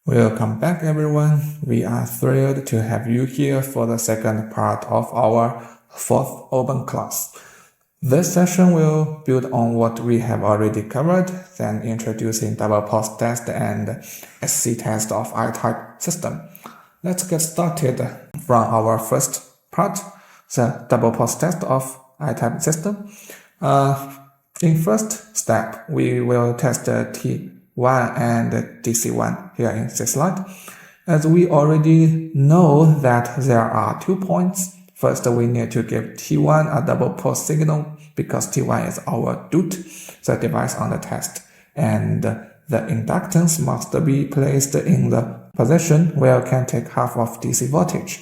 Welcome back everyone. We are thrilled to have you here for the second part of our fourth open class. This session will build on what we have already covered, then introducing double pose test and SC test of I-Type system. Let's get started from our first part, the double pose test of I-Type system. In first step, we will test T1 and DC1 here in this slide. As we already know that there are 2 points. First, we need to give T1 a double pose signal because T1 is our DUT, the device on the test, and the inductance must be placed in the position where it can take half of DC voltage.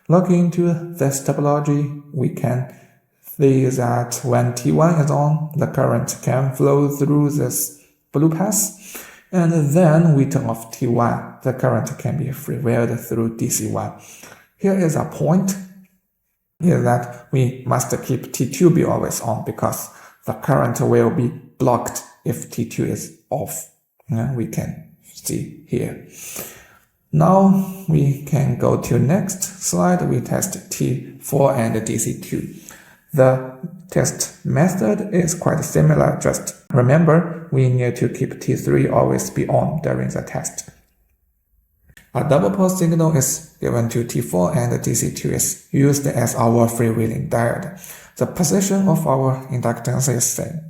Looking into this topology, we can see that when T1 is on, the current can flow through this blue path, and then we turn off T1, the current can be freewheeled through DC1. Here is a point, is that we must keep T2 be always on because the current will be blocked if T2 is off. We can see here. Now we can go to next slide. We test T4 and DC2. The test method is quite similar, just remember we need to keep T3 always be on during the test. A double pose signal is given to T4 and DC2 is used as our freewheeling diode. The position of our inductance is same.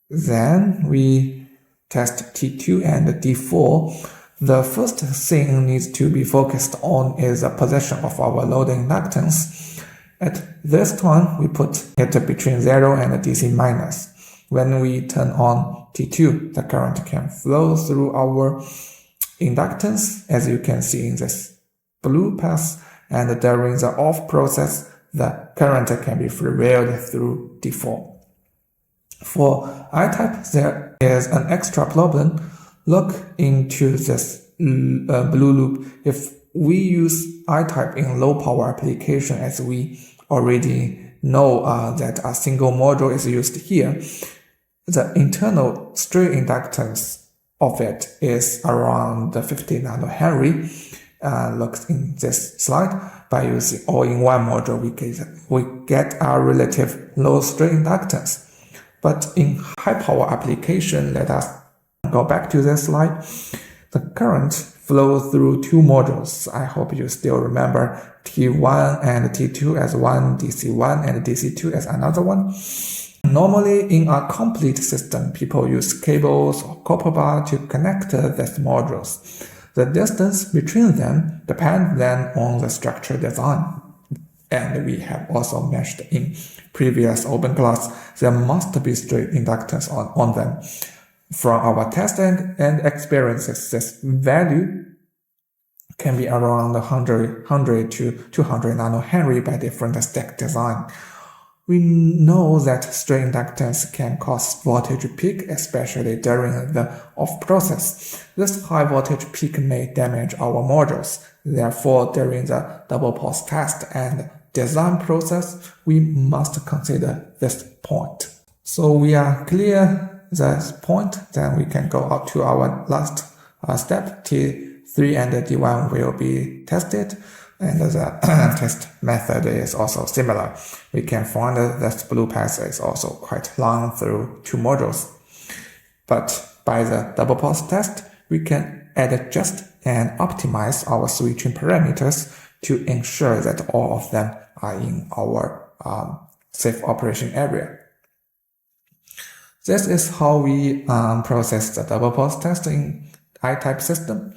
Then we test T2 and D4. The first thing needs to be focused on is the position of our load inductance. At this time, we put it between 0 and DC minus. When we turn on T2, the current can flow through our inductance, as you can see in this blue path, and during the off process, the current can be freewheeled through D4. For I-Type, there is an extra problem. Look into this blue loop. If we use I-Type in low power application, as we already know that a single module is used here, the internal straight inductance of it is around 50 nanohenry. Look in this slide. By using all-in-one module, we get a relative low straight inductance. But in high power application, let us go back to this slide. The current flows through 2 modules. I hope you still remember T1 and T2 as one, DC1 and DC2 as another one. Normally, in a complete system, people use cables or copper bar to connect these modules. The distance between them depends then on the structure design. And we have also mentioned in previous open class, there must be straight inductance on them. From our test and experiences, this value can be around 100 to 200 nanohenry by different stack design. We know that straight inductance can cause voltage peak, especially during the off process. This high voltage peak may damage our modules. Therefore, during the double pose test and design process, we must consider this point. So we are clear this point, then we can go up to our last step. T3 and D1 will be tested, and the test method is also similar. We can find that this blue path is also quite long through 2 modules. But by the double pose test, we can adjust and optimize our switching parameters to ensure that all of them are in our safe operation area. This is how we process the double pose test in I-Type system.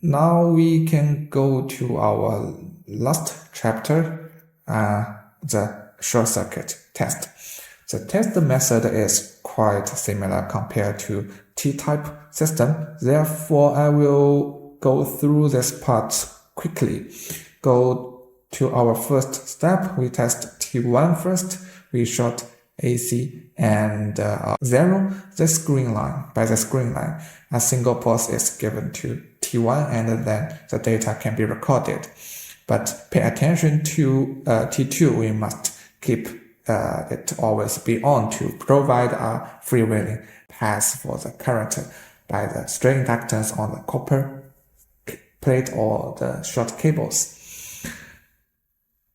Now we can go to our last chapter, the short circuit test. The test method is quite similar compared to T-type system. Therefore, I will go through this part quickly. Go to our first step. We test T1 first. We short AC and 0. This green line, by this green line, a single pulse is given to T1 and then the data can be recorded. But pay attention to T2, we must keep it always be on to provide a freewheeling path for the current by the string inductance on the copper plate or the short cables.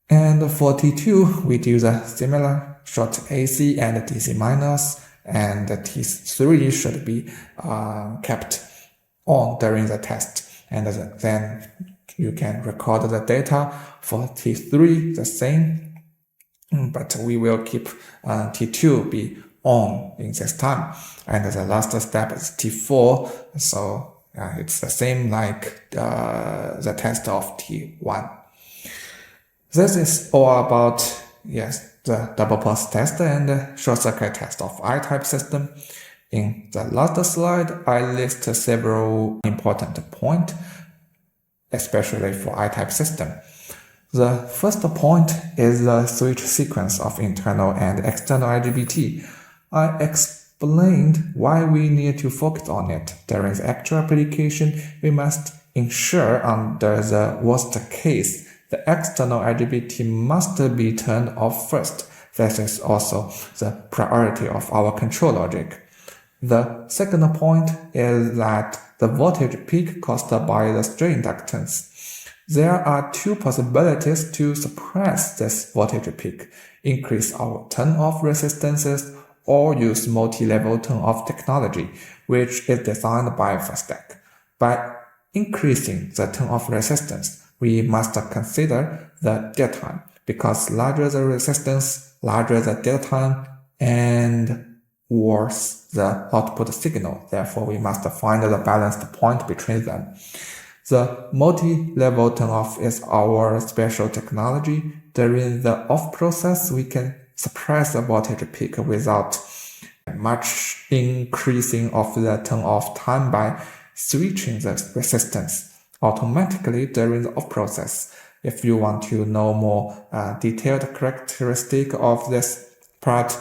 And for T2, we do the similar short AC and DC minus, and the T3 should be kept on during the test. And then you can record the data for T3 the same, but we will keep T2 be on in this time. And the last step is T4, so it's the same like the test of T1. This is all about, the double pulse test and the short circuit test of I-type system. In the last slide, I list several important points, especially for I-type system. The first point is the switch sequence of internal and external IGBT. I explained why we need to focus on it. During the actual application, we must ensure under the worst case, the external IGBT must be turned off first. This is also the priority of our control logic. The second point is that the voltage peak caused by the string inductance. There are two possibilities to suppress this voltage peak: increase our turn-off resistances or use multi-level turn-off technology, which is designed by Firstack. By increasing the turn-off resistance, we must consider the dead time, because larger the resistance, larger the dead time, and worse the output signal. Therefore, we must find the balanced point between them. The multi-level turn-off is our special technology. During the off process, we can suppress the voltage peak without much increasing of the turn-off time by switching the resistance automatically during the off process. If you want to know more detailed characteristic of this part,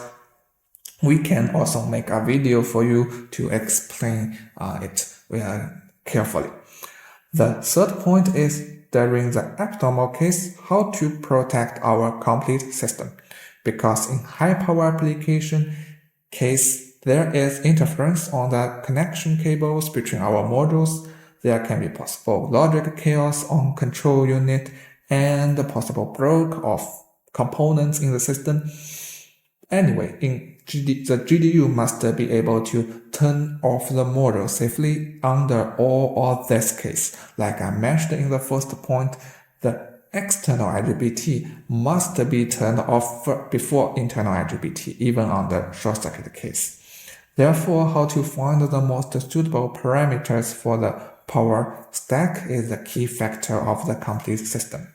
we can also make a video for you to explain it carefully. The third point is, during the abnormal case, how to protect our complete system. Because in high power application case, there is interference on the connection cables between our modules. There can be possible logic chaos on control unit and the possible break of components in the system. Anyway, the GDU must be able to turn off the module safely under all of this case. Like I mentioned in the first point, the external IGBT must be turned off before internal IGBT, even under short circuit case. Therefore, how to find the most suitable parameters for the power stack is the key factor of the complete system.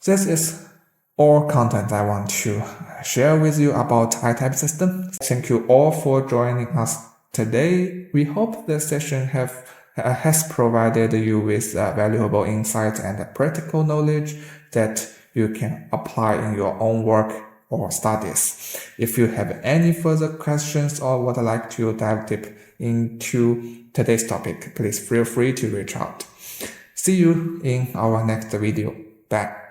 This is all content I want to share with you about I-type system. Thank you all for joining us today. We hope this session has provided you with valuable insights and practical knowledge that you can apply in your own work or studies. If you have any further questions or would like to dive deep into today's topic, please feel free to reach out. See you in our next video. Bye.